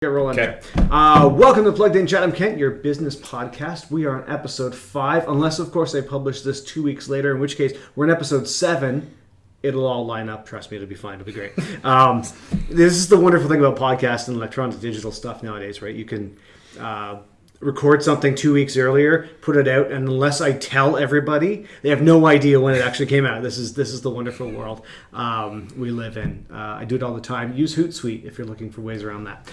Get rolling. Okay. Welcome to Plugged In Chatham-Kent, your business podcast. We are on episode 5, unless, of course, I publish this 2 weeks later, in which case we're in episode 7. It'll all line up. Trust me, it'll be fine. It'll be great. This is the wonderful thing about podcasts and electronic digital stuff nowadays, right? You can record something 2 weeks earlier, put it out, and unless I tell everybody, they have no idea when it actually came out. This is the wonderful world we live in. I do it all the time. Use Hootsuite if you're looking for ways around that.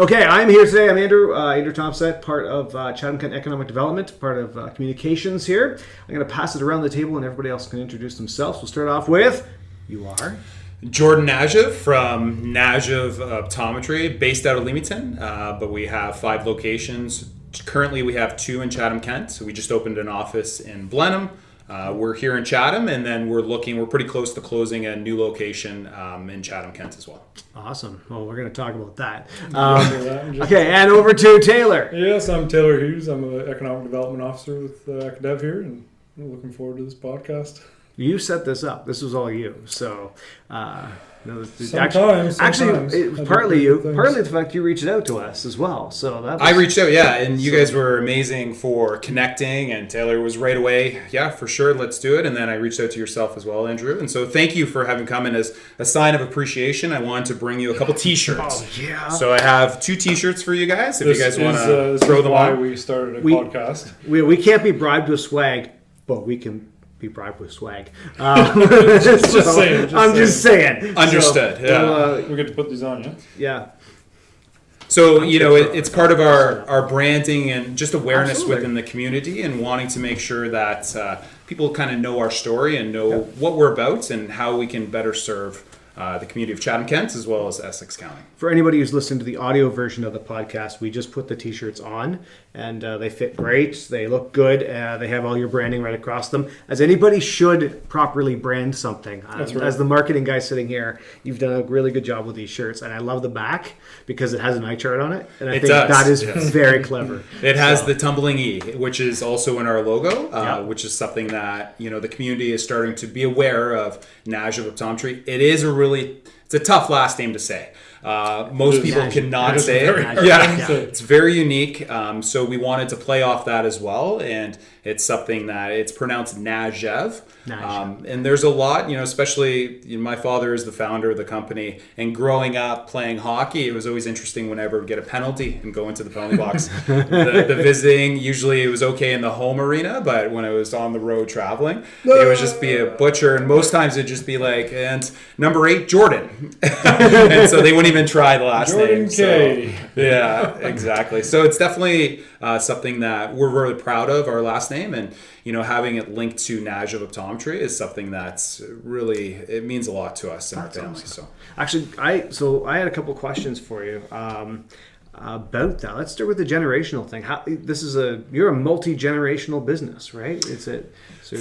Okay, I'm here today. I'm Andrew Thompson, part of Chatham-Kent Economic Development, part of communications here. I'm going to pass it around the table, and everybody else can introduce themselves. We'll start off with, you are? Jordan Najev from Najev Optometry, based out of Leamington, but we have 5 locations. Currently, we have 2 in Chatham-Kent. So we just opened an office in Blenheim. We're here in Chatham, and then we're pretty close to closing a new location in Chatham-Kent as well. Awesome. Well, we're going to talk about that. Okay, and over to Taylor. Yes, I'm Taylor Hughes. I'm an Economic Development Officer with ACADEV here, and I'm looking forward to this podcast. You set this up. This was all you. So, sometimes it was partly you, partly the fact you reached out to us as well. So I reached out, yeah, and you guys were amazing for connecting. And Taylor was right away, yeah, for sure, let's do it. And then I reached out to yourself as well, Andrew. And so thank you for having come in as a sign of appreciation. I wanted to bring you a couple T-shirts. Oh yeah. So I have 2 T-shirts for you guys. If you guys want to throw them why on. we started a podcast. We can't be bribed with swag, but we can be bribed with swag. Just saying. Understood. So, yeah. We get to put these on, yeah? Yeah. So, it's part of our branding and just awareness Absolutely. within the community and wanting to make sure that people kind of know our story and know what we're about and how we can better serve the community of Chatham-Kent as well as Essex County. For anybody who's listened to the audio version of the podcast, we just put the T-shirts on, and they fit great. They look good. They have all your branding right across them, as anybody should properly brand something. That's right. As the marketing guy sitting here, you've done a really good job with these shirts, and I love the back because it has an eye chart on it, and I think that is very clever. It has the tumbling E, which is also in our logo, which is something that the community is starting to be aware of. Najev Optometry. It is it's a tough last name to say. Most people cannot say it. It's very unique. So we wanted to play off that as well, and it's something that it's pronounced Najev. And there's a lot, especially my father is the founder of the company, and growing up playing hockey, it was always interesting whenever we get a penalty and go into the penalty box. the visiting, usually it was okay in the home arena, but when I was on the road traveling, it would just be a butcher, and most times it'd just be like, and number 8, Jordan. And so they wouldn't even try the last Jordan name. K. So, yeah, exactly. So it's definitely something that we're really proud of, our last name, and having it linked to Najev Optometry is something that's really, it means a lot to us and our family. Awesome. So Actually, I had a couple questions for you about that. Let's start with the generational thing. You're a multi-generational business, right?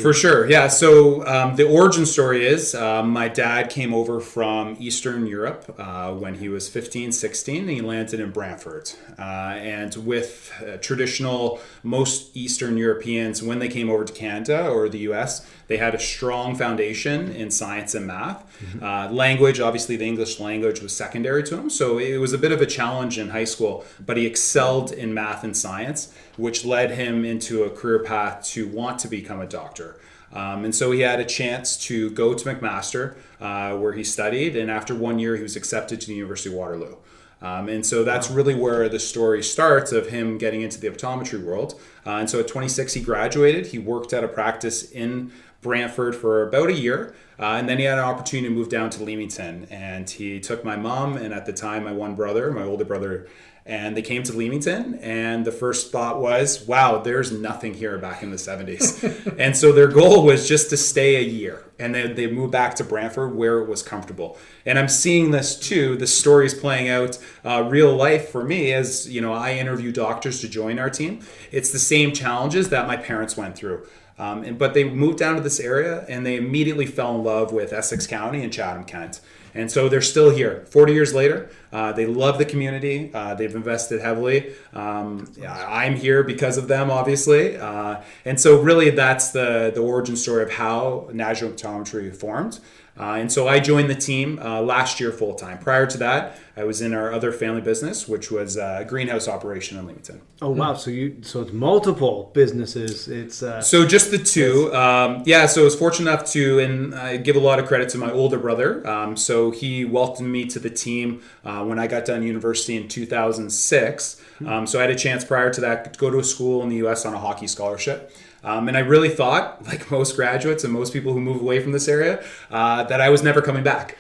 For sure, yeah. So the origin story is my dad came over from Eastern Europe when he was 15, 16, and he landed in Brantford. And with traditional, most Eastern Europeans, when they came over to Canada or the US, they had a strong foundation in science and math. Language, obviously the English language was secondary to him. So it was a bit of a challenge in high school, but he excelled in math and science, which led him into a career path to want to become a doctor. And so he had a chance to go to McMaster, where he studied, and after 1 year he was accepted to the University of Waterloo. And so that's really where the story starts of him getting into the optometry world. And so at 26 he graduated. He worked at a practice in Brantford for about a year, and then he had an opportunity to move down to Leamington, and he took my mom and at the time my older brother, and they came to Leamington, and the first thought was, wow, there's nothing here back in the 70s. And so their goal was just to stay a year, and then they moved back to Brantford where it was comfortable. And I'm seeing this too, the story's playing out real life for me as I interview doctors to join our team. It's the same challenges that my parents went through. But they moved down to this area and they immediately fell in love with Essex County and Chatham-Kent. And so they're still here. 40 years later, They love the community. They've invested heavily. I'm here because of them, obviously. And so really that's the origin story of how National Optometry formed. And so I joined the team last year full time. Prior to that, I was in our other family business, which was a greenhouse operation in Leamington. Oh wow! So it's multiple businesses. It's so just the two. So I was fortunate enough to, and I give a lot of credit to my older brother. So he welcomed me to the team when I got done university in 2006. So I had a chance prior to that to go to a school in the U.S. on a hockey scholarship. And I really thought, like most graduates and most people who move away from this area, that I was never coming back.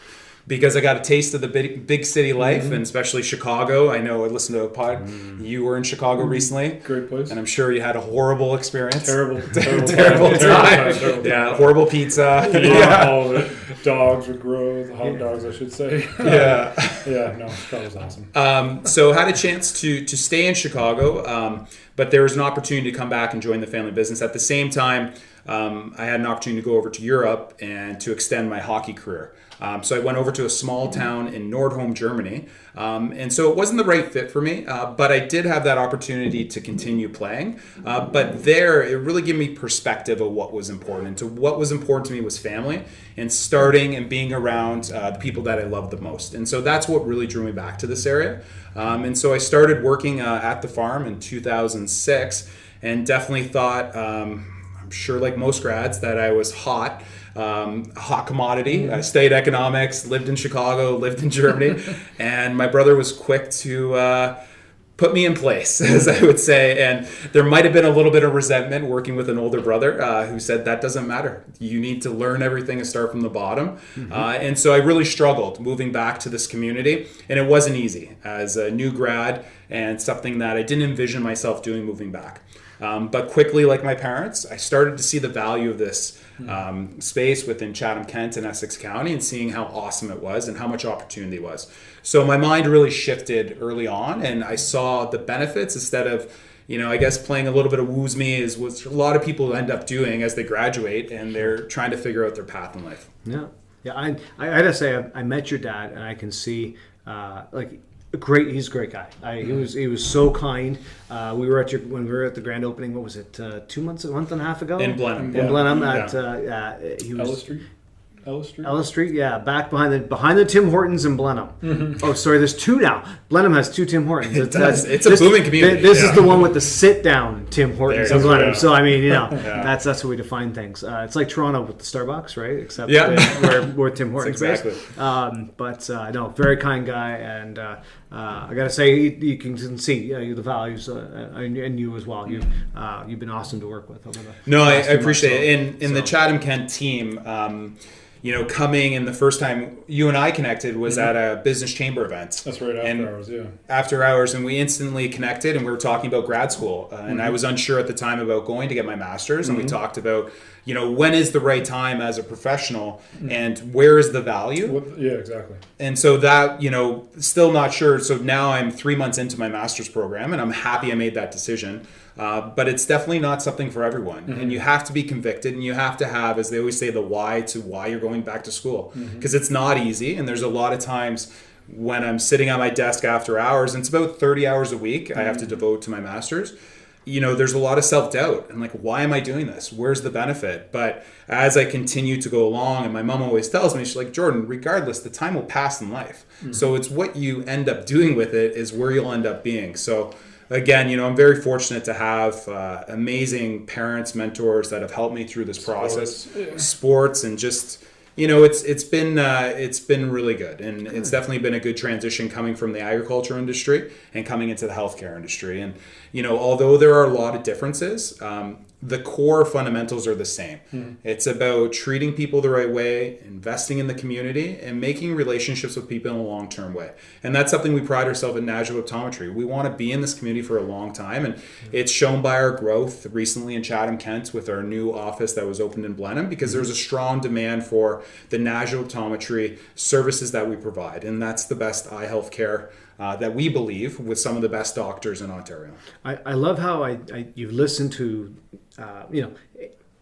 Because I got a taste of the big city life, and especially Chicago. I know I listened to a pod. You were in Chicago recently. Great place. And I'm sure you had a horrible experience. Terrible time. Yeah, horrible pizza. All of it. Dogs were gross. Hot dogs, I should say. Yeah. No, that was awesome. So had a chance to stay in Chicago, but there was an opportunity to come back and join the family business. At the same time, I had an opportunity to go over to Europe and to extend my hockey career. So I went over to a small town in Nordholm, Germany. And so it wasn't the right fit for me, but I did have that opportunity to continue playing. But there, it really gave me perspective of what was important. And what was important to me was family and starting and being around the people that I loved the most. And so that's what really drew me back to this area. And so I started working at the farm in 2006 and definitely thought, I'm sure like most grads, that I was hot commodity. I studied economics, lived in Chicago, lived in Germany, and my brother was quick to put me in place, as I would say. And there might have been a little bit of resentment working with an older brother who said that doesn't matter. You need to learn everything and start from the bottom. And so I really struggled moving back to this community, and it wasn't easy as a new grad and something that I didn't envision myself doing moving back. But quickly, like my parents, I started to see the value of this space within Chatham-Kent and Essex County and seeing how awesome it was and how much opportunity was. So my mind really shifted early on, and I saw the benefits instead of, I guess playing a little bit of woos me is what a lot of people end up doing as they graduate and they're trying to figure out their path in life. Yeah. I gotta say, I met your dad, and I can see he's a great guy. He was so kind. We were when we were at the grand opening. What was it? A month and a half ago In Blenheim. In Blenheim he was Ellis Street, yeah, back behind the Tim Hortons in Blenheim. Oh, sorry, there's two now. Blenheim has two Tim Hortons. It's a booming community. This is the one with the sit-down Tim Hortons in Blenheim. Right. So I mean, that's how we define things. It's like Toronto with the Starbucks, right? Except where Tim Hortons exactly. based. But no, very kind guy, and I gotta say, you can see the values, and you as well. You've been awesome to work with over the. No, I appreciate it. In the Chatham-Kent team. Coming in the first time you and I connected was at a business chamber event. That's right, hours, yeah. After hours, and we instantly connected, and we were talking about grad school. And I was unsure at the time about going to get my master's, and we talked about, when is the right time as a professional, and where is the value? Yeah, exactly. And so that, still not sure. So now I'm 3 months into my master's program, and I'm happy I made that decision. But it's definitely not something for everyone. And you have to be convicted, and you have to have, as they always say, the why to why you're going back to school. Because it's not easy. And there's a lot of times when I'm sitting at my desk after hours, and it's about 30 hours a week I have to devote to my master's. There's a lot of self-doubt. And like, why am I doing this? Where's the benefit? But as I continue to go along, and my mom always tells me, she's like, Jordan, regardless, the time will pass in life. So it's what you end up doing with it is where you'll end up being. So again, I'm very fortunate to have amazing parents, mentors that have helped me through this process. Sports and just, it's been really good, and it's definitely been a good transition coming from the agriculture industry and coming into the healthcare industry. And although there are a lot of differences, the core fundamentals are the same. It's about treating people the right way, investing in the community, and making relationships with people in a long-term way. And that's something we pride ourselves in National Optometry. We want to be in this community for a long time, and it's shown by our growth recently in Chatham-Kent with our new office that was opened in Blenheim, because there's a strong demand for the National Optometry services that we provide, and that's the best eye health care that we believe with some of the best doctors in Ontario. I love how you've listened to,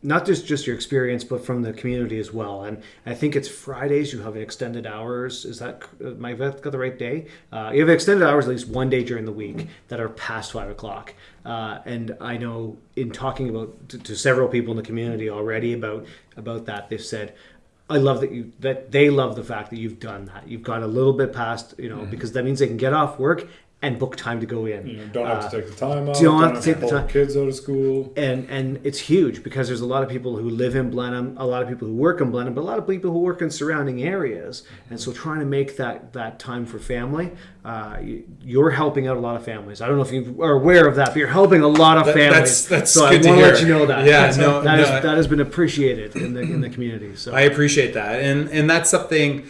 not just your experience, but from the community as well. And I think it's Fridays you have extended hours. Is that my vet got the right day? You have extended hours at least one day during the week that are past 5 o'clock. And I know in talking about to several people in the community already about that, they've said, I love that they love the fact that you've done that. You've gone a little bit past, because that means they can get off work and book time to go in. You don't have to take the time out. Don't have to take the time. Kids out of school. And it's huge because there's a lot of people who live in Blenheim, a lot of people who work in Blenheim, but a lot of people who work in surrounding areas. And so trying to make that time for family, you're helping out a lot of families. I don't know if you are aware of that, but you're helping a lot of families. That's so good I want to to let you know that. Yeah, that has been appreciated in the community. So I appreciate that, and that's something.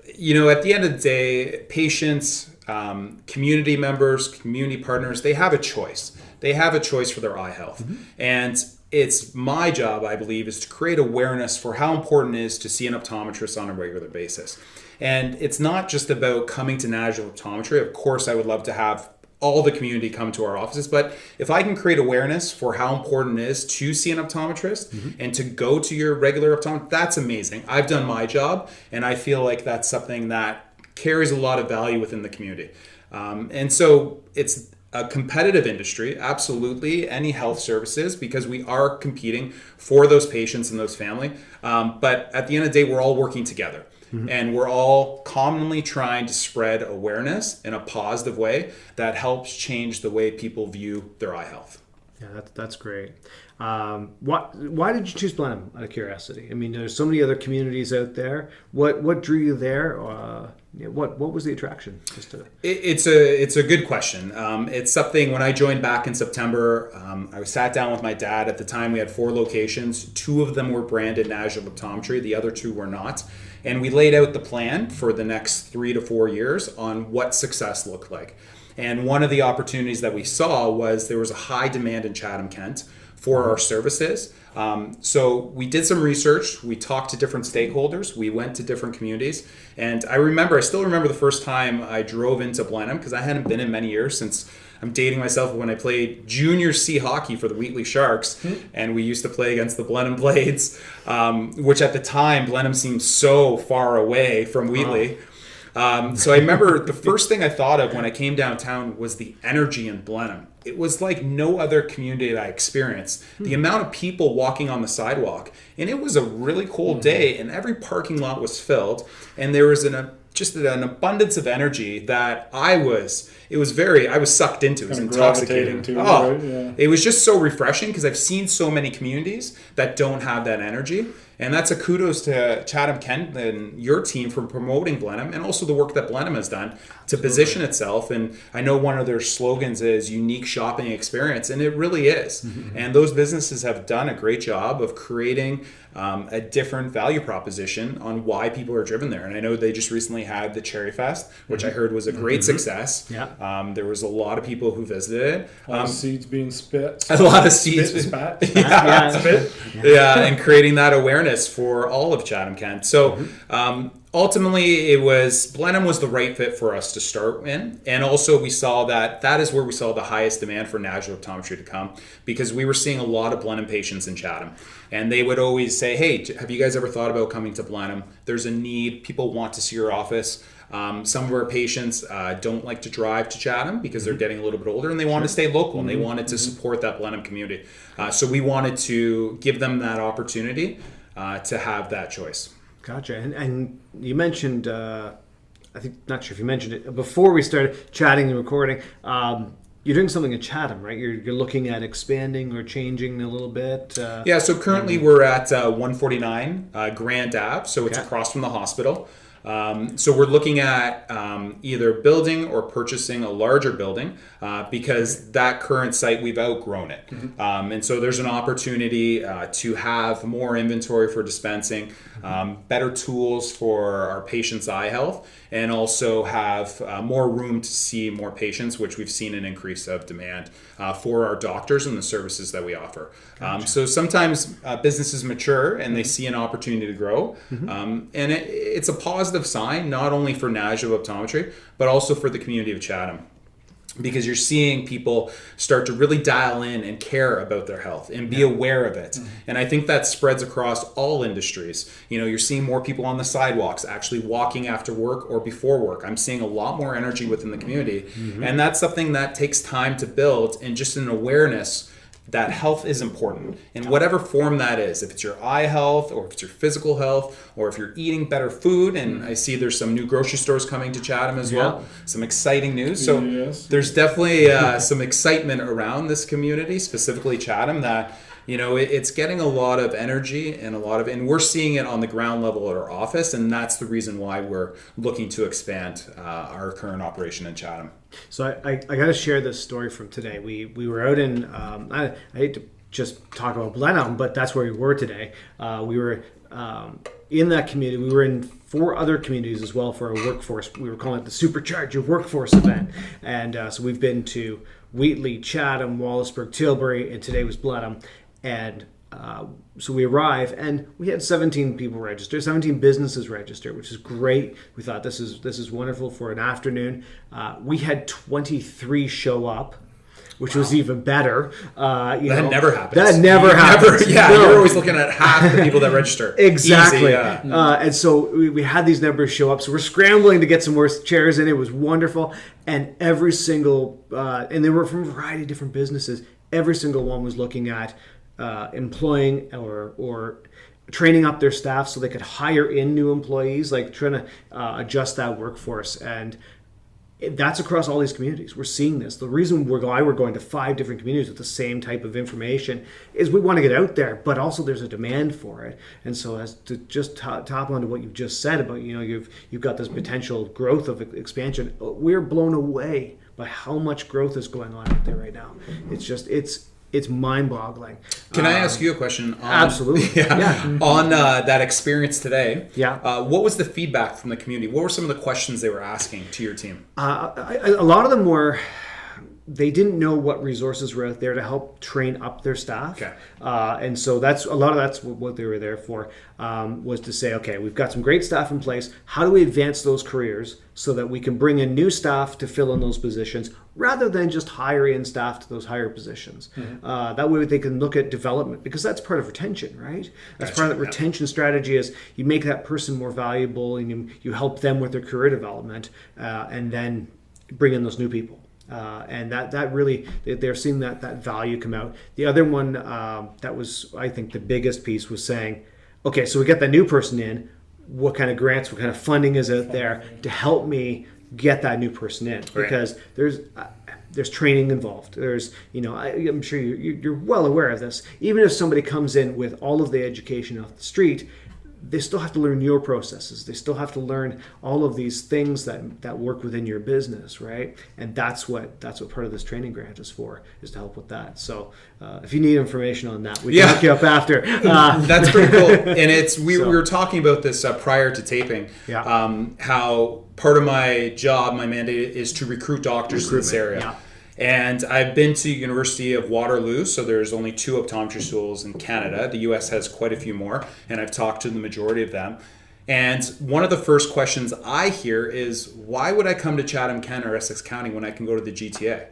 At the end of the day, patients, community members, community partners, they have a choice. They have a choice for their eye health. And it's my job, I believe, is to create awareness for how important it is to see an optometrist on a regular basis. And it's not just about coming to National Optometry. Of course, I would love to have all the community come to our offices, but if I can create awareness for how important it is to see an optometrist and to go to your regular optometrist, that's amazing. I've done my job, and I feel like that's something that carries a lot of value within the community. And so it's a competitive industry, absolutely, any health services, because we are competing for those patients and those family. But at the end of the day, we're all working together. And we're all commonly trying to spread awareness in a positive way that helps change the way people view their eye health. Yeah, that's great. Why did you choose Blenheim, out of curiosity? I mean, there's so many other communities out there. What drew you there? What was the attraction? It's a good question. It's something, when I joined back in September, I sat down with my dad. At the time, we had 4 locations. 2 of them were branded National Optometry. The other 2 were not. And we laid out the plan for the next 3 to 4 years on what success looked like. And one of the opportunities that we saw was there was a high demand in Chatham-Kent for our services. So we did some research. We talked to different stakeholders. We went to different communities. And I still remember the first time I drove into Blenheim, because I hadn't been in many years, since I'm dating myself, when I played junior C hockey for the Wheatley Sharks. And we used to play against the Blenheim Blades, which at the time, Blenheim seemed so far away from Wheatley. So I remember the first thing I thought of when I came downtown was the energy in Blenheim. It was like no other community that I experienced. The amount of people walking on the sidewalk, and it was a really cold day, and every parking lot was filled, and there was just an abundance of energy that I was sucked into. It was intoxicating. It was just so refreshing, because I've seen so many communities that don't have that energy. And that's a kudos to Chatham-Kent and your team for promoting Blenheim, and also the work that Blenheim has done to position itself. And I know one of their slogans is unique shopping experience, and it really is. And those businesses have done a great job of creating a different value proposition on why people are driven there. And I know they just recently had the Cherry Fest, which I heard was a great success. There was a lot of people who visited it. A lot of seeds being spit. A lot of seeds. Spat. Spit. And creating that awareness for all of Chatham-Kent. So ultimately, Blenheim was the right fit for us to start in. And also we saw that is where we saw the highest demand for National Optometry to come, because we were seeing a lot of Blenheim patients in Chatham. And they would always say, hey, have you guys ever thought about coming to Blenheim? There's a need. People want to see your office. Some of our patients don't like to drive to Chatham because they're getting a little bit older, and they want to stay local, and they wanted to support that Blenheim community. So we wanted to give them that opportunity to have that choice. Gotcha. And you mentioned, not sure if you mentioned it, before we started chatting and recording, you're doing something in Chatham, right? You're looking at expanding or changing a little bit? So currently we're at 149 Grand Ave, so it's across from the hospital. So we're looking at either building or purchasing a larger building because that current site, we've outgrown it. And so there's an opportunity to have more inventory for dispensing, better tools for our patients' eye health, and also have more room to see more patients, which we've seen an increase of demand for our doctors and the services that we offer. So sometimes businesses mature and they see an opportunity to grow. And it's a positive sign, not only for National Optometry, but also for the community of Chatham. because you're seeing people start to really dial in and care about their health and be aware of it. And I think that spreads across all industries. You're seeing more people on the sidewalks actually walking after work or before work. I'm seeing a lot more energy within the community. And that's something that takes time to build, and just an awareness that health is important in whatever form that is. If it's your eye health, or if it's your physical health, or if you're eating better food. And I see there's some new grocery stores coming to Chatham as well. Some exciting news. So there's definitely some excitement around this community, specifically Chatham, that it's getting a lot of energy and and we're seeing it on the ground level at our office, and that's the reason why we're looking to expand our current operation in Chatham. So I got to share this story from today. We were out in, I hate to just talk about Blenheim, but that's where we were today. We were in that community. We were in 4 other communities as well for our workforce. We were calling it the Supercharge, your workforce event. And so we've been to Wheatley, Chatham, Wallaceburg, Tilbury, and today was Blenheim. And so we arrive, and we had 17 people register, 17 businesses register, which is great. We thought this is wonderful for an afternoon. We had 23 show up, which was even better. That never happens. That never happens. You're always looking at half the people that register. Exactly. Easy, and so we had these numbers show up. So we're scrambling to get some more chairs in. It was wonderful. And every single, and they were from a variety of different businesses. Every single one was looking at employing or training up their staff so they could hire in new employees, like trying to adjust that workforce. And that's across all these communities. We're seeing this. The reason we're going to 5 different communities with the same type of information is we want to get out there, but also there's a demand for it. And so, as to just top onto what you've just said about, you've got this potential growth of expansion. We're blown away by how much growth is going on out there right now. It's mind-boggling. Can I ask you a question? Absolutely. On that experience today, what was the feedback from the community? What were some of the questions they were asking to your team? A lot of them were, they didn't know what resources were out there to help train up their staff. Okay. And so that's what they were there for, was to say, okay, we've got some great staff in place. How do we advance those careers so that we can bring in new staff to fill in those positions, rather than just hire in staff to those higher positions? That way they can look at development, because that's part of retention, right? That's part of the retention strategy, is you make that person more valuable, and you help them with their career development, and then bring in those new people. And that really, they're seeing that value come out. The other one that was, I think, the biggest piece was saying, okay, so we get that new person in, what kind of grants, what kind of funding is out there to help me get that new person in? Because there's training involved. There's, I'm sure you're well aware of this. Even if somebody comes in with all of the education off the street, they still have to learn your processes. They still have to learn all of these things that work within your business, right? And that's what part of this training grant is for, is to help with that. So if you need information on that, we can hook you up after. That's pretty cool. And we were talking about this prior to taping, how part of my job, my mandate, is to recruit doctors to this area. Yeah. And I've been to University of Waterloo, so there's only 2 optometry schools in Canada. The US has quite a few more, and I've talked to the majority of them. And one of the first questions I hear is, why would I come to Chatham-Kent or Essex County when I can go to the GTA?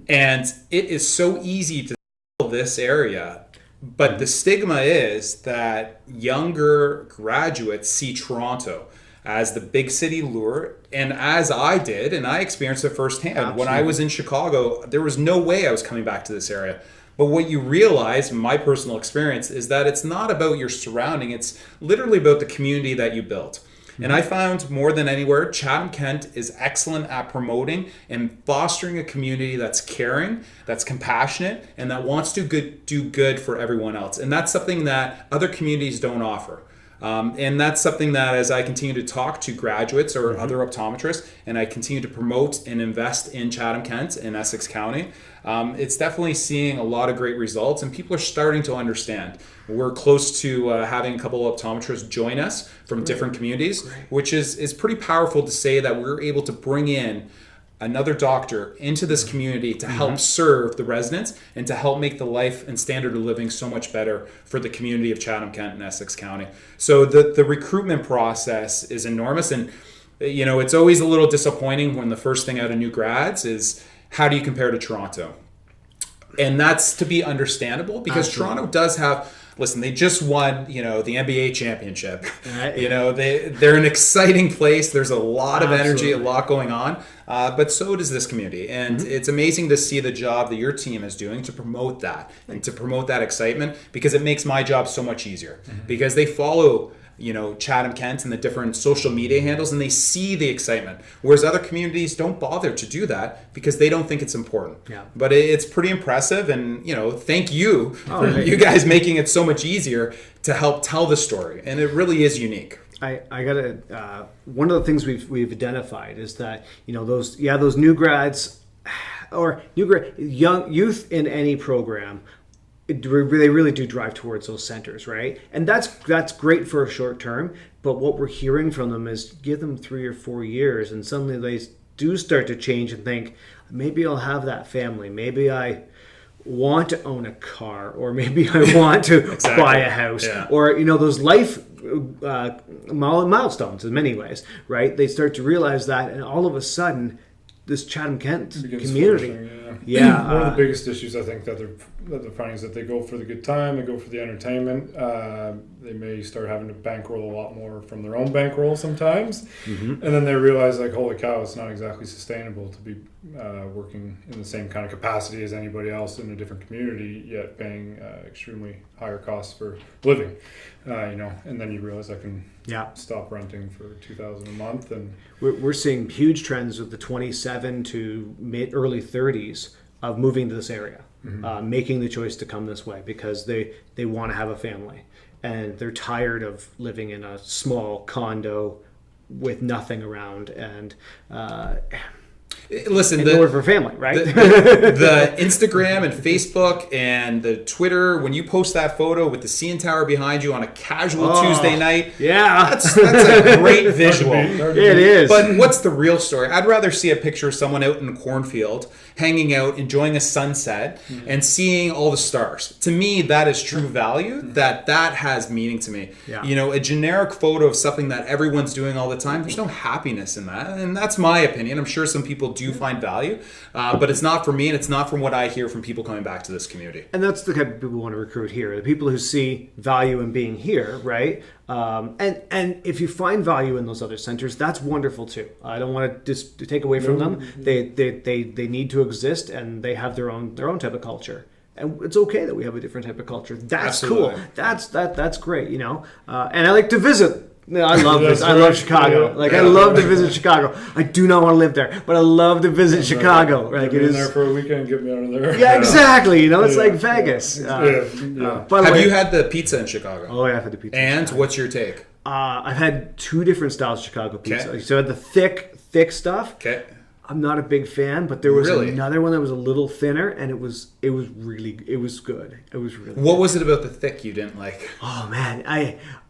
And it is so easy to fill this area, but the stigma is that younger graduates see Toronto as the big city lure, and as I did, and I experienced it firsthand. Absolutely. When I was in Chicago, there was no way I was coming back to this area. But what you realize, in my personal experience, is that it's not about your surrounding, it's literally about the community that you built. And I found, more than anywhere, Chatham-Kent is excellent at promoting and fostering a community that's caring, that's compassionate, and that wants to do good for everyone else. And that's something that other communities don't offer. And that's something that, as I continue to talk to graduates or other optometrists, and I continue to promote and invest in Chatham-Kent and Essex County, it's definitely seeing a lot of great results, and people are starting to understand. We're close to having a couple of optometrists join us from different communities, which is pretty powerful to say that we're able to bring in another doctor into this community to help serve the residents and to help make the life and standard of living so much better for the community of Chatham-Kent and Essex County. So the recruitment process is enormous, and it's always a little disappointing when the first thing out of new grads is how do you compare to Toronto? And that's to be understandable because Absolutely. Toronto does have. Listen, they just won, the NBA championship. They're an exciting place. There's a lot of energy, a lot going on. But so does this community. And it's amazing to see the job that your team is doing to promote that and to promote that excitement, because it makes my job so much easier. Because they follow Chatham-Kent and the different social media handles, and they see the excitement. Whereas other communities don't bother to do that because they don't think it's important. Yeah. But it's pretty impressive, and thank you for you guys making it so much easier to help tell the story. And it really is unique. I gotta. One of the things we've identified is that those new grads or young youth in any program. They really do drive towards those centers, right? And that's great for a short term. But what we're hearing from them is give them 3 or 4 years, and suddenly they do start to change and think, maybe I'll have that family. Maybe I want to own a car, or maybe I want to buy a house, or those life milestones in many ways, right? They start to realize that, and all of a sudden, this Chatham-Kent community. One of the biggest issues I think that they're finding is that they go for the good time, they go for the entertainment. They may start having to bankroll a lot more from their own bankroll sometimes, and then they realize, like, holy cow, it's not exactly sustainable to be working in the same kind of capacity as anybody else in a different community, yet paying extremely higher costs for living. And then you realize I can stop renting for $2,000 a month, and we're seeing huge trends with the 27 to early 30s of moving to this area, making the choice to come this way because they want to have a family, and they're tired of living in a small condo with nothing around, and listen, in order for family, right? The Instagram and Facebook and the Twitter, when you post that photo with the CN Tower behind you on a casual Tuesday night, that's a great visual. It is. But what's the real story? I'd rather see a picture of someone out in a cornfield, hanging out, enjoying a sunset, and seeing all the stars. To me, that is true value. That has meaning to me. Yeah. A generic photo of something that everyone's doing all the time, there's no happiness in that. And that's my opinion. I'm sure some people do find value, but it's not for me, and it's not from what I hear from people coming back to this community. And that's the kind of people we want to recruit here. The people who see value in being here, right? And if you find value in those other centers, that's wonderful too. I don't want to just take away from them. They need to exist, and they have their own type of culture. And it's okay that we have a different type of culture. That's Absolutely. cool. That's great, And I like to visit. I love this. I love Chicago. I love to visit Chicago. I do not want to live there, but I love to visit Chicago. Right? Get me in there for a weekend, get me out of there. Yeah, exactly. It's like Vegas. Have you had the pizza in Chicago? Oh, yeah, I've had the pizza. And what's your take? I've had 2 different styles of Chicago pizza. Okay. So I had the thick stuff. Okay. I'm not a big fan, but there was Really? another one that was a little thinner, and it was good. It was really. What was it about the thick you didn't like? Oh man,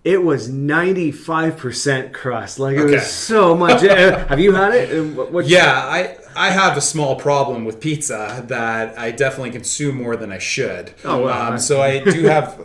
it was 95% crust. Like it was so much. Have you had it? I have a small problem with pizza that I definitely consume more than I should. Oh, wow. So I do have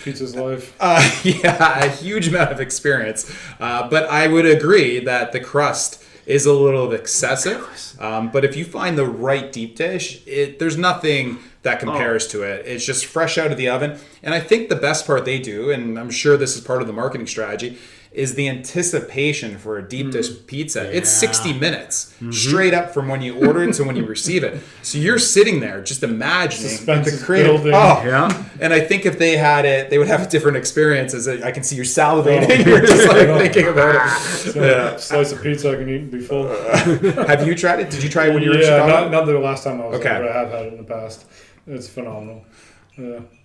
Pizza's life. a huge amount of experience. But I would agree that the crust is a little excessive. But if you find the right deep dish, there's nothing that compares to it. It's just fresh out of the oven. And I think the best part they do, and I'm sure this is part of the marketing strategy, is the anticipation for a deep dish pizza. It's 60 minutes straight up from when you order it to when you receive it. So you're sitting there just imagining Suspense the is creative. building. And I think if they had it, they would have a different experience. As I can see you're salivating. You're just thinking about it. Slice of pizza I can eat and be full. Have you tried it? Did you try it when you were in Chicago? Not the last time I was there, but I have had it in the past. It's phenomenal.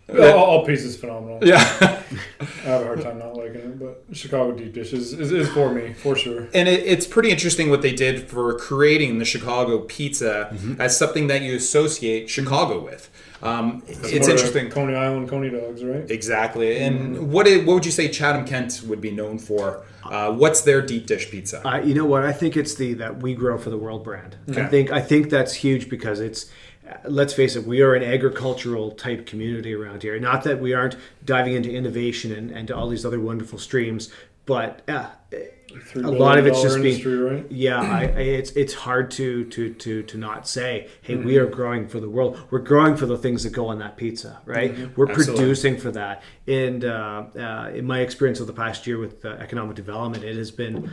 All pizza's phenomenal. Yeah. I have a hard time not liking it, but Chicago deep dish is for me, for sure. And it's pretty interesting what they did for creating the Chicago pizza as something that you associate Chicago with. It's interesting. Coney Island, Coney dogs, right? Exactly. And what would you say Chatham-Kent would be known for? What's their deep dish pizza? You know what? I think it's that we grow for the world brand. Okay. I think that's huge because it's. Let's face it, we are an agricultural type community around here. Not that we aren't diving into innovation and to all these other wonderful streams, but $3 a lot of it's billion just industry, right? it's hard to not say, hey, we are growing for the world. We're growing for the things that go on that pizza, right? We're Absolutely. producing for that. And in my experience of the past year with economic development, it has been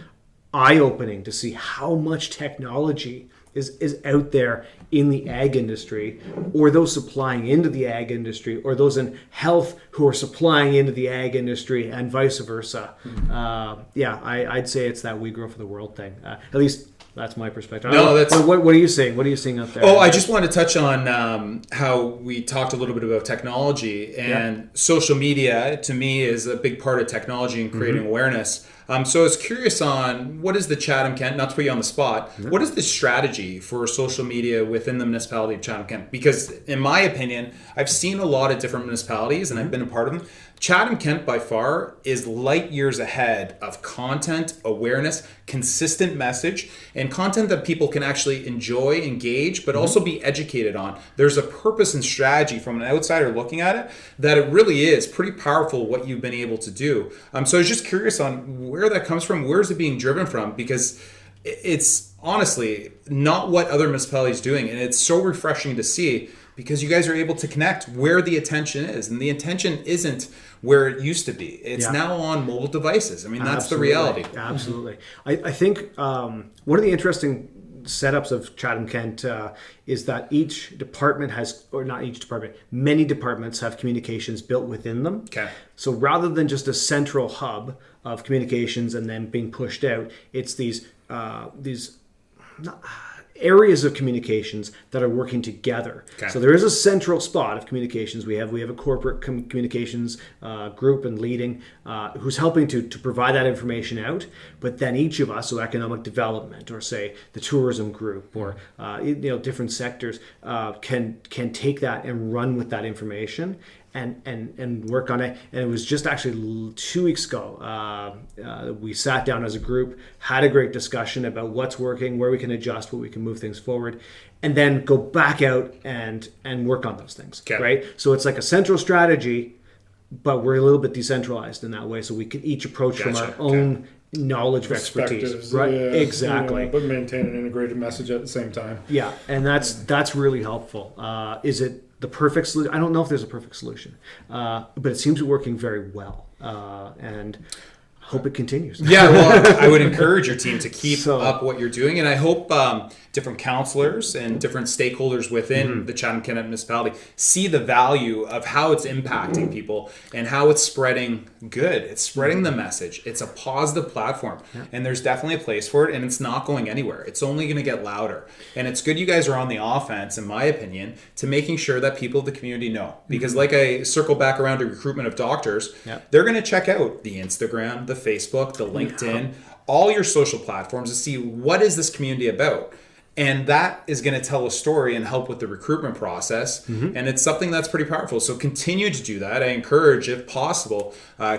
eye-opening to see how much technology is out there in the ag industry, or those supplying into the ag industry, or those in health who are supplying into the ag industry, and vice versa. I'd say it's that we grow for the world thing. At least that's my perspective. What are you saying? What are you seeing out there? Oh, I just want to touch on how we talked a little bit about technology, and social media to me is a big part of technology and creating awareness. So I was curious on what is the Chatham-Kent, not to put you on the spot, what is the strategy for social media within the municipality of Chatham-Kent? Because in my opinion, I've seen a lot of different municipalities and I've been a part of them. Chatham-Kent by far is light years ahead of content, awareness, consistent message, and content that people can actually enjoy, engage, but also be educated on. There's a purpose and strategy from an outsider looking at it that it really is pretty powerful what you've been able to do. So I was just curious on where that comes from, where is it being driven from? Because it's honestly not what other municipalities are doing, and it's so refreshing to see because you guys are able to connect where the attention is, and the attention isn't where it used to be. It's now on mobile devices. I mean, that's the reality. Absolutely. I think one of the interesting setups of Chatham-Kent is that each department has, or not each department, many departments have communications built within them. Okay. So rather than just a central hub of communications and then being pushed out, it's these areas of communications that are working together. Okay. So there is a central spot of communications. We have a corporate communications group and leading who's helping to provide that information out. But then each of us, so economic development, or say the tourism group, or different sectors, can take that and run with that information and work on it. And it was just actually 2 weeks ago, we sat down as a group, had a great discussion about what's working, where we can adjust, where we can move things forward, and then go back out and work on those things, right? So it's like a central strategy, but we're a little bit decentralized in that way, so we can each approach from our own knowledge of expertise, right? Exactly. But maintain an integrated message at the same time. Yeah, and that's really helpful. Is it the perfect solution? I don't know if there's a perfect solution, but it seems to be working very well, and hope it continues. Yeah, well, I would encourage your team to keep up what you're doing, and I hope different councillors and different stakeholders within the Chatham-Kent municipality see the value of how it's impacting people and how it's spreading good. It's spreading the message. It's a positive platform, and there's definitely a place for it, and it's not going anywhere. It's only going to get louder, and it's good you guys are on the offense, in my opinion, to making sure that people of the community know. Because like I circle back around to recruitment of doctors, they're going to check out the Instagram, the Facebook, the LinkedIn, all your social platforms to see what is this community about. And that is going to tell a story and help with the recruitment process. And it's something that's pretty powerful. So continue to do that. I encourage, if possible,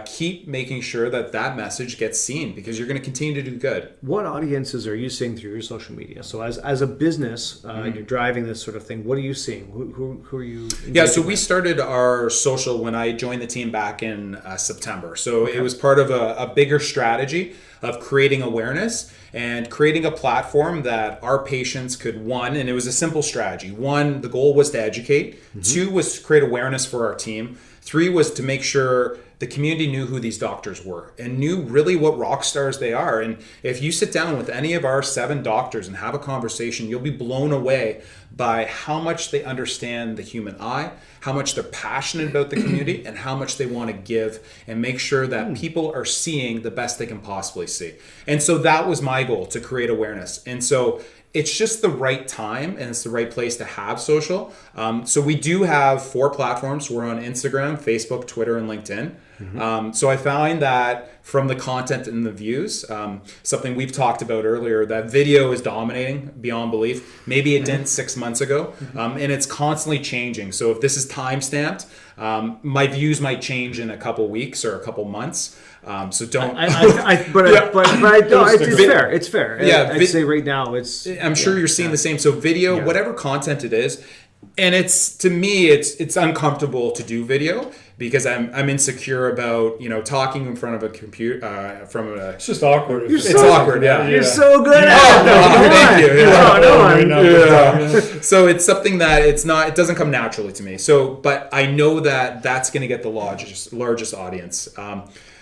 keep making sure that that message gets seen, because you're going to continue to do good. What audiences are you seeing through your social media? So as a business, you're driving this sort of thing. What are you seeing? Who are you? Yeah, so we started our social when I joined the team back in September. So it was part of a bigger strategy of creating awareness and creating a platform that our patients could, one, and it was a simple strategy. One, the goal was to educate. Two was to create awareness for our team. Three was to make sure the community knew who these doctors were and knew really what rock stars they are. And if you sit down with any of our 7 doctors and have a conversation, you'll be blown away by how much they understand the human eye, how much they're passionate about the community, and how much they want to give and make sure that people are seeing the best they can possibly see. And so that was my goal, to create awareness. And so it's just the right time and it's the right place to have social. So we do have 4 platforms. We're on Instagram, Facebook, Twitter, and LinkedIn. So I find that from the content and the views, something we've talked about earlier, that video is dominating beyond belief. Maybe it didn't 6 months ago, and it's constantly changing. So if this is time stamped, my views might change in a couple weeks or a couple months. So don't. It's fair. It's fair. Yeah, I'd say right now it's. I'm sure you're seeing the same. So video, whatever content it is, and it's, to me, it's uncomfortable to do video because I'm insecure about, talking in front of a computer, It's just awkward. It's awkward, yeah. You're so good at it. though. Thank you. Yeah. So it's something that it doesn't come naturally to me. So, but I know that that's going to get the largest audience.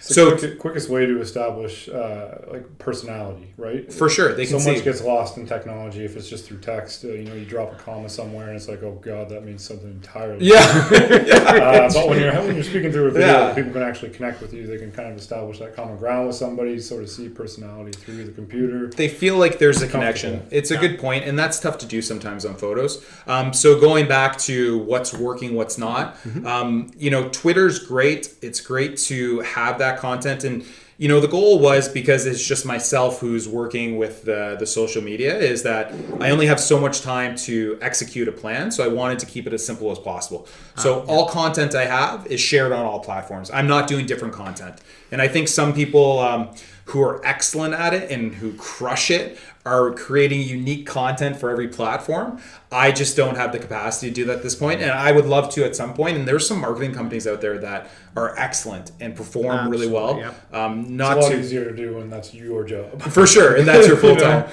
So quickest way to establish like personality, right? For sure, they can so much see. gets lost in technology if it's just through text. You drop a comma somewhere and it's like, oh god, that means something entirely. Yeah. But when you're speaking through a video, people can actually connect with you. They can kind of establish that common ground with somebody, sort of see personality through the computer. They feel like there's a connection. It's a good point, and that's tough to do sometimes on photos. So going back to what's working, what's not. Twitter's great. It's great to have that content, and the goal was, because it's just myself who's working with the social media, is that I only have so much time to execute a plan, so I wanted to keep it as simple as possible. So all content I have is shared on all platforms. I'm not doing different content, and I think some people who are excellent at it and who crush it are creating unique content for every platform. I just don't have the capacity to do that at this point, and I would love to at some point. And there's some marketing companies out there that are excellent and perform really well. Yep. It's a lot easier to do when that's your job. For sure, and that's your full time.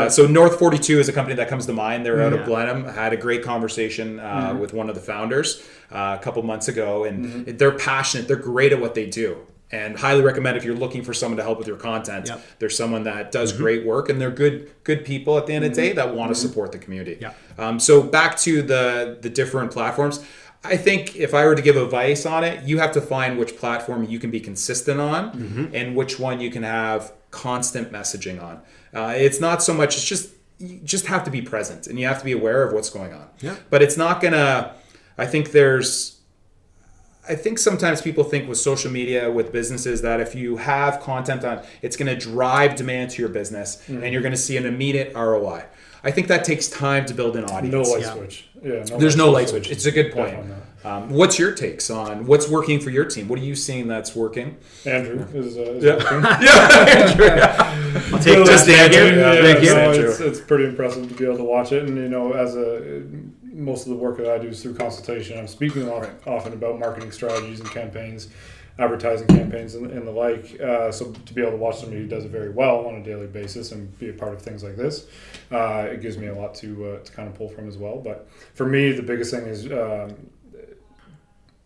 So North 42 is a company that comes to mind. They're out of Blenheim. I had a great conversation with one of the founders a couple months ago, and they're passionate. They're great at what they do. And highly recommend, if you're looking for someone to help with your content, there's someone that does great work, and they're good people at the end of the day that want to support the community. So back to the different platforms. I think if I were to give advice on it, you have to find which platform you can be consistent on and which one you can have constant messaging on. It's not so much, it's just, you just have to be present and you have to be aware of what's going on. But it's not gonna, I think sometimes people think with social media, with businesses, that if you have content on, it's going to drive demand to your business and you're going to see an immediate ROI. I think that takes time to build an audience. No light switch. There's no light switch. It's a good point. What's your takes on what's working for your team? What are you seeing that's working? Andrew is working. Andrew. I'll take just Andrew. Thank you. It's pretty impressive to be able to watch it, and most of the work that I do is through consultation. I'm speaking often about marketing strategies and campaigns, advertising campaigns, and the like. So to be able to watch somebody who does it very well on a daily basis and be a part of things like this, it gives me a lot to kind of pull from as well. But for me, the biggest thing is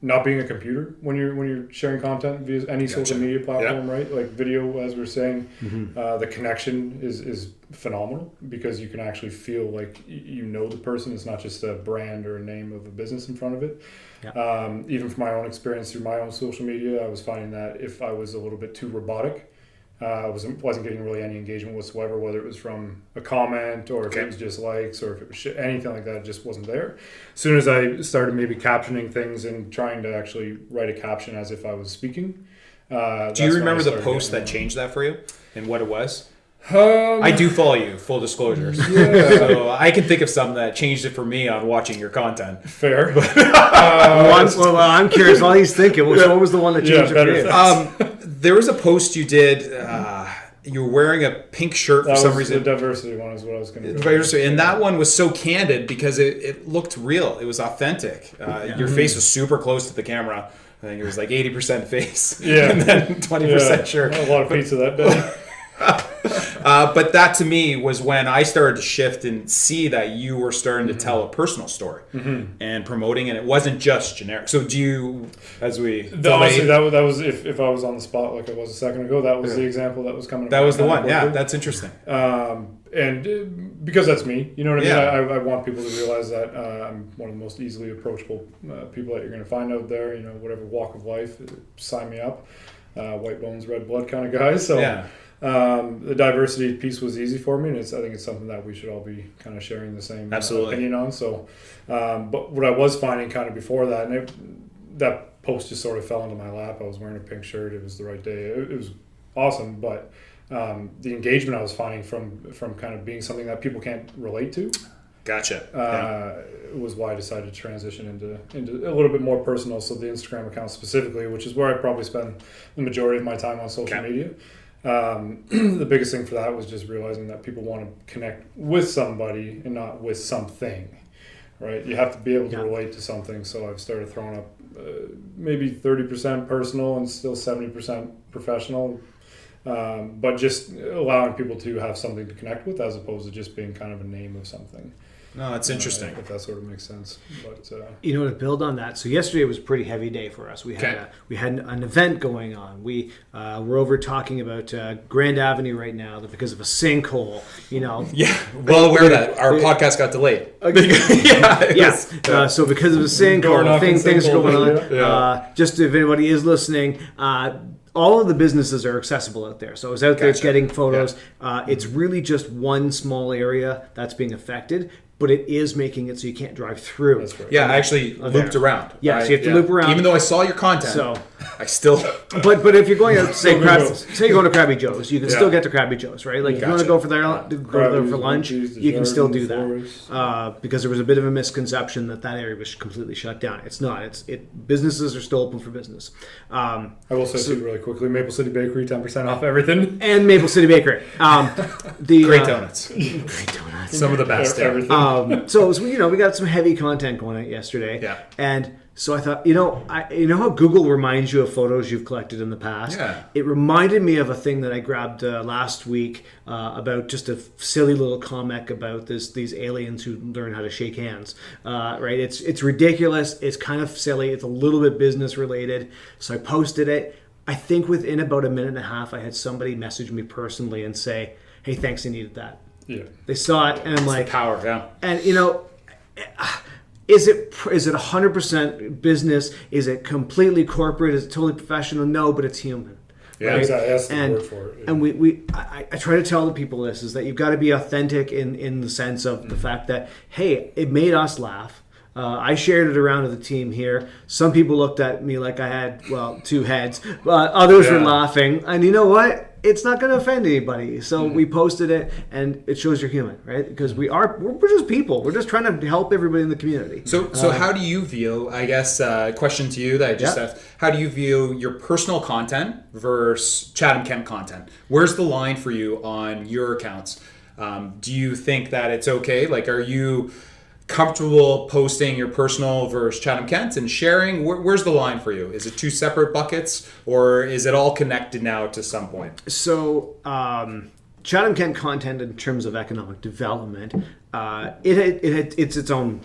not being a computer when you're sharing content via any social media platform, right? Like video, as we were saying, the connection is phenomenal because you can actually feel like the person. It's not just a brand or a name of a business in front of it. Even from my own experience through my own social media, I was finding that if I was a little bit too robotic, I wasn't getting really any engagement whatsoever, whether it was from a comment or if it was just likes or if it was anything like that, it just wasn't there. As soon as I started maybe captioning things and trying to actually write a caption as if I was speaking. Do you remember the post that changed that for you and what it was? I do follow you, full disclosure. So I can think of some that changed it for me on watching your content. Fair. I'm curious while he's thinking. What was the one that changed it for you? There was a post you did. You were wearing a pink shirt for some reason. The diversity one is what I was going to do. Diversity, and that one was so candid because it looked real. It was authentic. Your face was super close to the camera. I think it was like 80% face, and then 20% shirt. A lot of pizza that day. But that to me was when I started to shift and see that you were starting to tell a personal story and promoting, and it wasn't just generic. So do you, honestly, that was if I was on the spot like I was a second ago, that was the example that was coming. That was the one. Yeah, that's interesting. And because that's me, you know what I mean? I want people to realize that I'm one of the most easily approachable people that you're going to find out there. Whatever walk of life, sign me up. White bones, red blood kind of guy. So. Yeah. The diversity piece was easy for me, and I think it's something that we should all be kind of sharing the same opinion on. So, but what I was finding kind of before that, and that post just sort of fell into my lap. I was wearing a pink shirt. It was the right day. It was awesome, but the engagement I was finding from kind of being something that people can't relate to. Gotcha. Was why I decided to transition into a little bit more personal. So the Instagram account specifically, which is where I probably spend the majority of my time on social media. The biggest thing for that was just realizing that people want to connect with somebody and not with something. right? You have to be able to Yeah. relate to something. So I've started throwing up maybe 30% personal and still 70% professional. But just allowing people to have something to connect with as opposed to just being kind of a name of something. No, that's interesting. If that sort of makes sense. But To build on that, so yesterday was a pretty heavy day for us. We had an event going on. We were over talking about Grand Avenue right now because of a sinkhole. Yeah, well aware that our podcast got delayed. So because of a sinkhole, things going on. Yeah. Just if anybody is listening. All of the businesses are accessible out there. So I was out there getting photos. Yeah. It's really just one small area that's being affected, but it is making it so you can't drive through. That's right. Yeah, I actually looped around. Yeah, so you have to loop around. Even though I saw your content, I still... But if you're going out, say you're going to Krabby Joe's, you can still get to Krabby Joe's, right? Like if you want to go there for lunch, you can still do that. Because there was a bit of a misconception that area was completely shut down. It's not. Businesses are still open for business. I will say too really quickly, Maple City Bakery, 10% off everything. And Maple City Bakery. Great donuts. Great donuts. Some of the best. Everything. So we got some heavy content going out yesterday. Yeah. And so I thought, how Google reminds you of photos you've collected in the past? Yeah. It reminded me of a thing that I grabbed last week about just a silly little comic about these aliens who learn how to shake hands. Right? It's ridiculous. It's kind of silly. It's a little bit business related. So I posted it. I think within about a minute and a half, I had somebody message me personally and say, "Hey, thanks, I needed that." Yeah. They saw it, and I'm like, power, yeah. And is it 100% business? Is it completely corporate? Is it totally professional? No, but it's human. Yeah, right? exactly. That's the word for it. Yeah. And I try to tell the people this is that you've got to be authentic in the sense of the fact that, hey, it made us laugh. I shared it around to the team here. Some people looked at me like I had, two heads, but others were laughing. And you know what? It's not going to offend anybody. So we posted it, and it shows you're human, right? Because we're just people. We're just trying to help everybody in the community. So how do you view, I guess, question to you that I just asked, how do you view your personal content versus Chatham-Kent content? Where's the line for you on your accounts? Do you think that it's okay? Like, are you comfortable posting your personal versus Chatham-Kent and sharing? Where's the line for you? Is it two separate buckets, or is it all connected now to some point? So Chatham-Kent content in terms of economic development, it's its own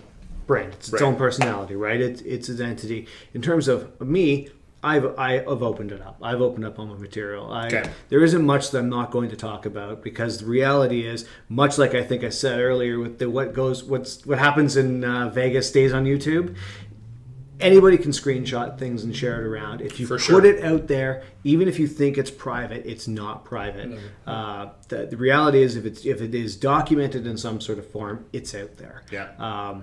brand, it's its own personality, right? It's its entity. In terms of me, I've opened it up. I've opened up all my material. There isn't much that I'm not going to talk about, because the reality is, much like I think I said earlier with what happens in Vegas stays on YouTube. Anybody can screenshot things and share it around. If you put it out there, even if you think it's private, it's not private. The reality is, if it is documented in some sort of form, it's out there. Yeah.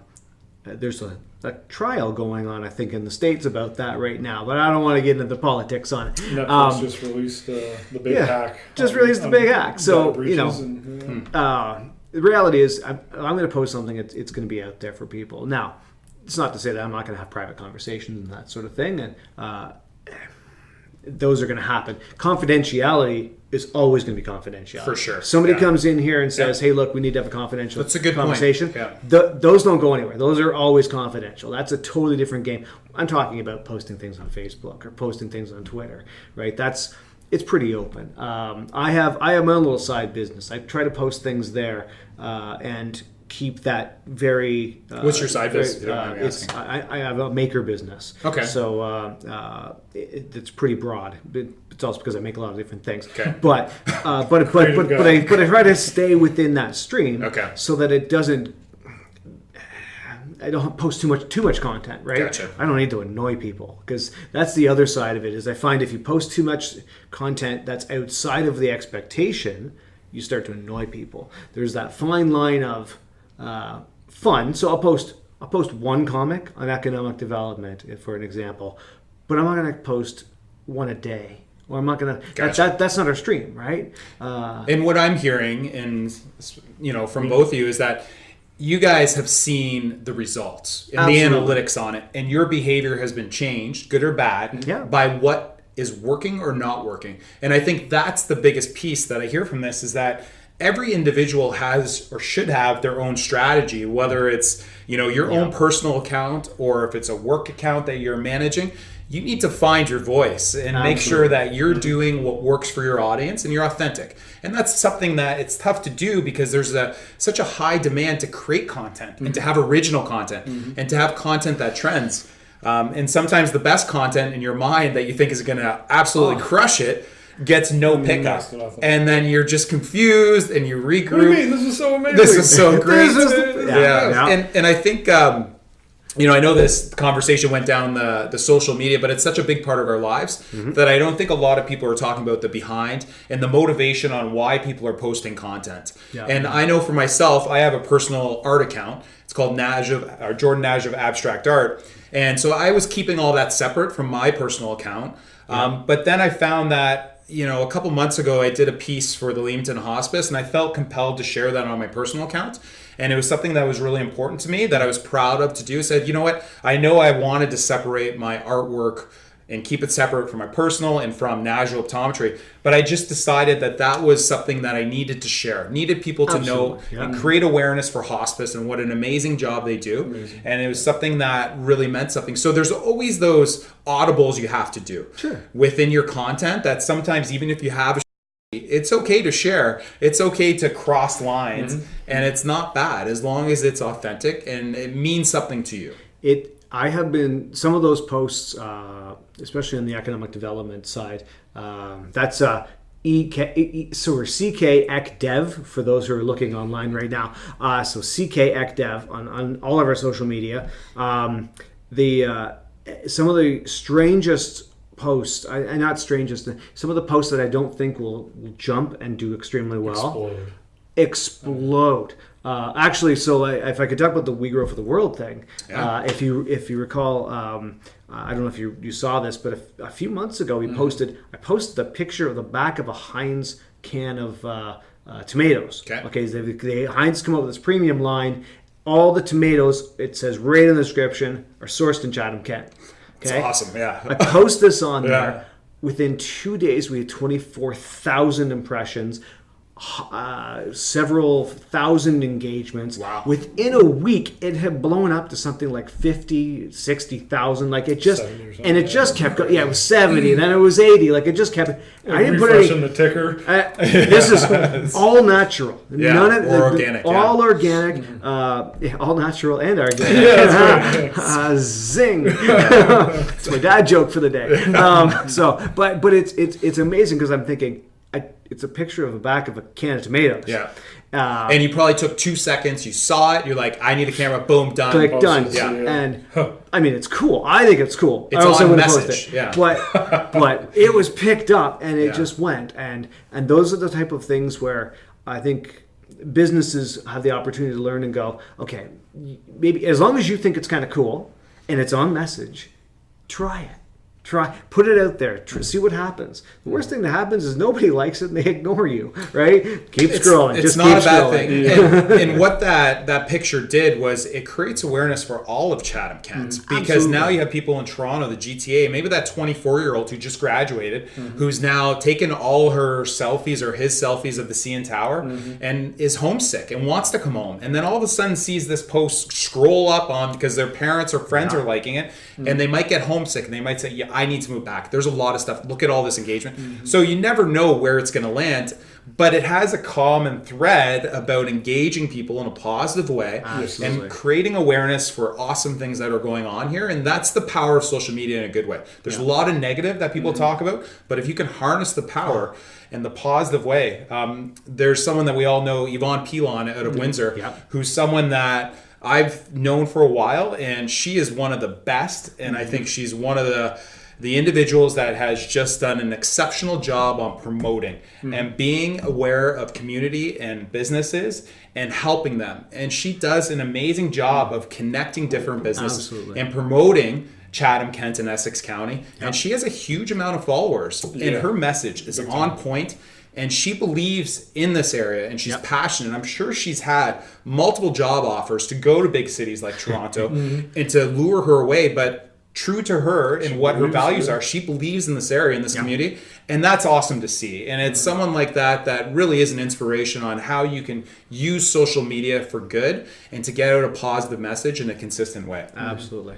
There's a trial going on, I think, in the States about that right now, but I don't want to get into the politics on it. Netflix just released the big hack. The big hack. So, the reality is, I'm going to post something, it's going to be out there for people. Now, it's not to say that I'm not going to have private conversations and that sort of thing, and those are going to happen. Confidentiality is always going to be confidentiality. For sure. Somebody comes in here and says, hey, look, we need to have a confidential conversation. That's a good point. Those don't go anywhere. Those are always confidential. That's a totally different game. I'm talking about posting things on Facebook or posting things on Twitter, right? It's pretty open. I have my own little side business. I try to post things there and keep that very... What's your side business? I have a maker business. Okay. So it's pretty broad. It's also because I make a lot of different things. Okay. But I try to stay within that stream. Okay. So that it doesn't... I don't post too much content, right? Gotcha. I don't need to annoy people, because that's the other side of it. Is I find if you post too much content that's outside of the expectation, you start to annoy people. There's that fine line of fun. So I'll post one comic on economic development, for an example, but I'm not going to post one a day. Or I'm not going to. Gotcha. That's not our stream, right? And what I'm hearing, and from both of you, is that you guys have seen the results and the analytics on it, and your behavior has been changed, good or bad, by what is working or not working. And I think that's the biggest piece that I hear from this, is that every individual has or should have their own strategy, whether it's, your own personal account or if it's a work account that you're managing. You need to find your voice and make sure that you're doing what works for your audience and you're authentic. And that's something that it's tough to do because there's such a high demand to create content and to have original content and to have content that trends. And sometimes the best content in your mind that you think is going to absolutely crush it gets no pickup. And then you're just confused and you regroup. What do you mean? This is so amazing. This is so great. Yeah. And I think... I know this conversation went down the social media, but it's such a big part of our lives that I don't think a lot of people are talking about the behind and the motivation on why people are posting content. Yeah. And I know for myself, I have a personal art account. It's called Jordan Naj of Abstract Art. And so I was keeping all that separate from my personal account. But then I found that, a couple months ago, I did a piece for the Leamington Hospice and I felt compelled to share that on my personal account. And it was something that was really important to me that I was proud of to do. I said, you know what? I know I wanted to separate my artwork and keep it separate from my personal and from Nagel Optometry. But I just decided that was something that I needed to share, needed people to know and create awareness for hospice and what an amazing job they do. And it was something that really meant something. So there's always those audibles you have to do within your content that sometimes even if you have it's okay to share. It's okay to cross lines, and it's not bad as long as it's authentic and it means something to you. I have been some of those posts, especially on the economic development side. That's CKECDev for those who are looking online right now. So CKECDev on all of our social media. Some of the strangest posts, some of the posts that I don't think will jump and do extremely well. Explode. Actually, so if I could talk about the We Grow for the World thing, if you recall, I don't know if you saw this, but a few months ago I posted a picture of the back of a Heinz can of tomatoes. Okay, Heinz come up with this premium line. All the tomatoes, it says right in the description, are sourced in Chatham-Kent. Okay? It's awesome, yeah. I post this on there. Within 2 days, we had 24,000 impressions, several thousand engagements. Wow. Within a week, it had blown up to something like 50, 60,000. Like it just, and it just kept going. Yeah, it was 70, and then it was 80. Like it just kept. I didn't put any. The ticker. This is all natural. Yeah, None of organic. All organic, all natural and organic. Yeah, that's right. Zing. It's my dad joke for the day. But it's amazing because I'm thinking. It's a picture of the back of a can of tomatoes. Yeah. And you probably took 2 seconds. You saw it. You're like, I need a camera. Boom, done. Click, done. Yeah. And I mean, it's cool. I think it's cool. It's on message. Yeah. But it was picked up and it just went. And those are the type of things where I think businesses have the opportunity to learn and go, okay, maybe as long as you think it's kind of cool and it's on message, try it. Put it out there. See what happens. The worst thing that happens is nobody likes it and they ignore you, right? Keep scrolling. It's not a bad thing. And what that picture did was it creates awareness for all of Chatham-Kent because now you have people in Toronto, the GTA, maybe that 24-year-old who just graduated, who's now taken all her selfies or his selfies of the CN Tower and is homesick and wants to come home. And then all of a sudden sees this post scroll up on because their parents or friends are liking it and they might get homesick and they might say, yeah, I need to move back. There's a lot of stuff. Look at all this engagement. So you never know where it's going to land, but it has a common thread about engaging people in a positive way and creating awareness for awesome things that are going on here. And that's the power of social media in a good way. There's a lot of negative that people talk about, but if you can harness the power in the positive way, there's someone that we all know, Yvonne Pilon out of Windsor, who's someone that I've known for a while, and she is one of the best, and I think she's one of the individuals that has just done an exceptional job on promoting and being aware of community and businesses and helping them. And she does an amazing job of connecting different businesses and promoting Chatham-Kent and Essex County. And she has a huge amount of followers, and her message is on point. And she believes in this area and she's passionate. I'm sure she's had multiple job offers to go to big cities like Toronto and to lure her away. But true to her and what her values are. She believes in this area, in this community, and that's awesome to see. And it's someone like that really is an inspiration on how you can use social media for good and to get out a positive message in a consistent way. Absolutely.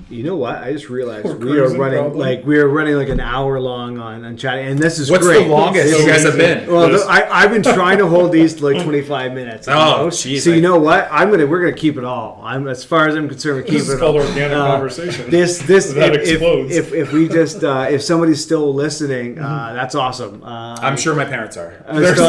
You know what? I just realized we are running like an hour long on chat, and this is What's great. The longest you guys have been? Well, I've been trying to hold these to like 25 minutes. Oh, jeez. So you know what? We're gonna keep it all. As far as I'm concerned, we're keeping it all. This is called organic conversation. This that explodes. If we just if somebody's still listening, that's awesome. I'm sure my parents are. There's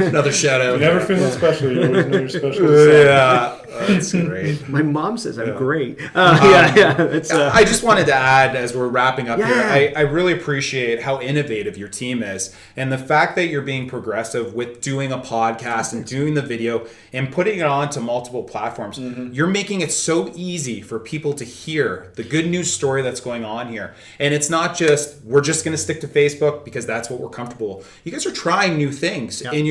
another shout out. You never feel special. You always know you're special. Yeah, that's great. My mom says I'm great. I just wanted to add, as we're wrapping up here, I really appreciate how innovative your team is, and the fact that you're being progressive with doing a podcast and doing the video and putting it onto multiple platforms. You're making it so easy for people to hear the good news story that's going on here. And it's not just, we're just going to stick to Facebook because that's what we're comfortable. You guys are trying new things, and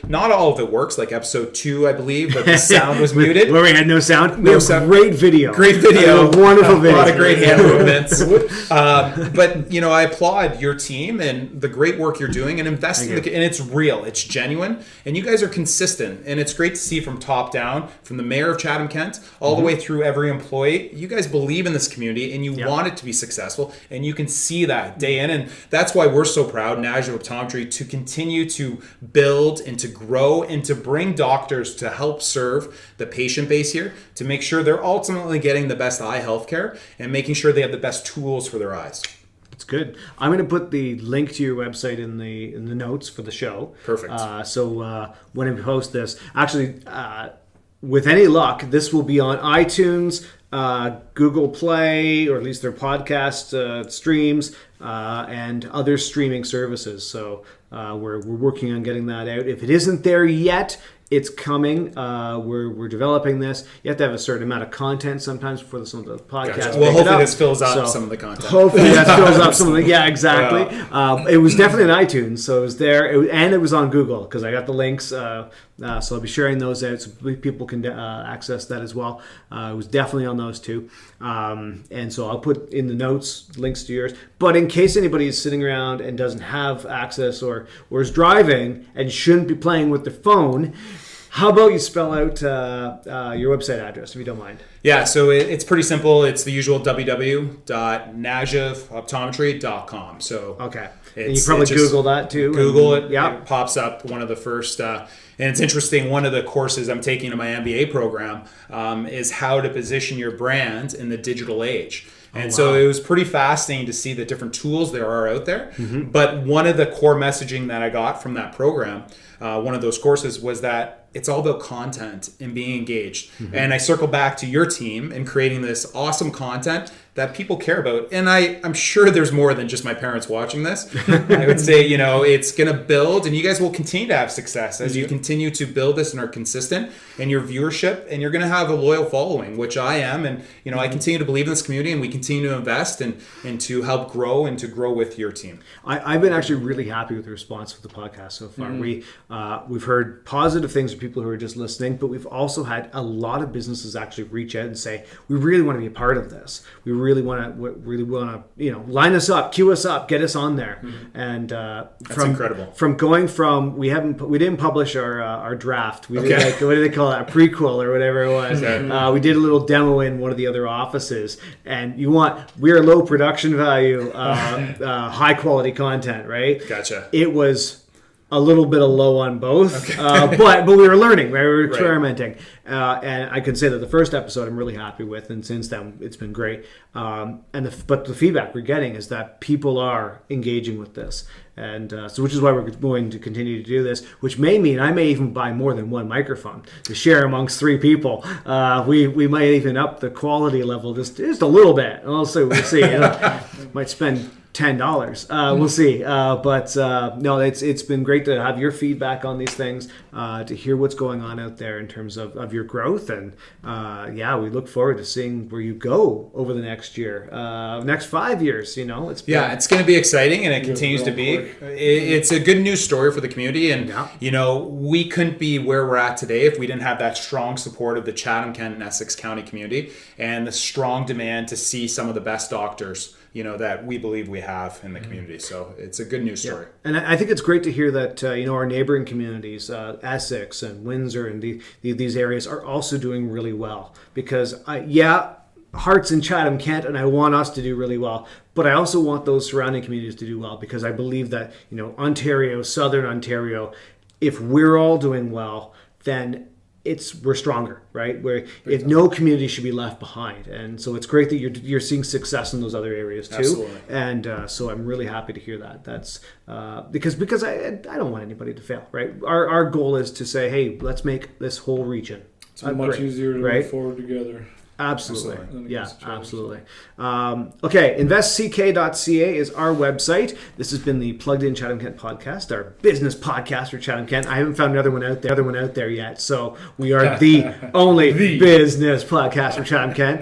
not all of it works, like episode 2, I believe, but the sound was muted. Where we had no sound. No sound. Great video. Wonderful video. A lot of great hand movements. But, I applaud your team and the great work you're doing and investing. And it's real. It's genuine. And you guys are consistent. And it's great to see from top down, from the mayor of Chatham-Kent, all the way through every employee. You guys believe in this community and you want it to be successful. And you can see that day in. And that's why we're so proud, National Optometry, to continue to build and to grow and to bring doctors to help serve the patient base here, to make sure they're ultimately getting the best eye health care and making sure they have the best tools for their eyes. It's good. I'm going to put the link to your website in the notes for the show. Perfect. So when we post this, actually, with any luck, this will be on iTunes, Google Play, or at least their podcast streams, and other streaming services. So we're working on getting that out. If it isn't there yet, it's coming. We're developing this. You have to have a certain amount of content sometimes before some of the podcasts. Gotcha. Well, hopefully this fills up some of the content. Hopefully that fills up some of the. Yeah, exactly. It was definitely on iTunes, so it was there, and it was on Google because I got the links. So I'll be sharing those out so people can access that as well. It was definitely on those two, and so I'll put in the notes links to yours. But in case anybody is sitting around and doesn't have access or is driving and shouldn't be playing with their phone, how about you spell out your website address, if you don't mind? Yeah, so it's pretty simple. It's the usual www.najavoptometry.com. So okay, and you probably Google that too. Google it. Yeah, it pops up. One of the first, and it's interesting. One of the courses I'm taking in my MBA program is how to position your brand in the digital age. And so it was pretty fascinating to see the different tools there are out there. But one of the core messaging that I got from that program, one of those courses, was that it's all about content and being engaged. And I circle back to your team and creating this awesome content that people care about. And I'm sure there's more than just my parents watching this. I would say, it's going to build, and you guys will continue to have success as you continue to build this and are consistent in your viewership, and you're going to have a loyal following, which I am. And, I continue to believe in this community, and we continue to invest and to help grow and to grow with your team. I've been actually really happy with the response of the podcast so far. We've heard positive things from people who are just listening, but we've also had a lot of businesses actually reach out and say, we really want to be a part of this. We really want to, line us up, queue us up, get us on there. And that's incredible. From going from we didn't publish our draft. We did what do they call it? A prequel or whatever it was. We did a little demo in one of the other offices, and we're low production value, high quality content, right? Gotcha. It was a little bit of low on both, but we were learning, right? We were experimenting, and I can say that the first episode I'm really happy with, and since then it's been great. But the feedback we're getting is that people are engaging with this, and so which is why we're going to continue to do this. Which may mean I may even buy more than one microphone to share amongst 3 people. We might even up the quality level just a little bit. We'll see. Might spend $10. We'll see. But no, it's been great to have your feedback on these things. to hear what's going on out there in terms of your growth. And we look forward to seeing where you go over the next year, next 5 years. You know, it's going to be exciting, and it continues to be. It's a good news story for the community, and you know, we couldn't be where we're at today if we didn't have that strong support of the Chatham-Kent and Essex County community, and the strong demand to see some of the best doctors, you know, that we believe we have in the community. So it's a good news story. And I think it's great to hear that, you know, our neighboring communities, Essex and Windsor and these areas are also doing really well, because Heart's in Chatham-Kent, and I want us to do really well, but I also want those surrounding communities to do well, because I believe that, you know, Ontario, Southern Ontario, if we're all doing well, then we're stronger, right? If no community should be left behind, and so it's great that you're seeing success in those other areas too. Absolutely. And so I'm really happy to hear that. That's because I don't want anybody to fail, right? Our goal is to say, hey, let's make this whole region. It's much easier to move forward together. Absolutely. Yeah, absolutely. Okay, investck.ca is our website. This has been the Plugged In Chatham-Kent podcast, our business podcast for Chatham-Kent. I haven't found another one out there yet, so we are the only business podcast for Chatham-Kent.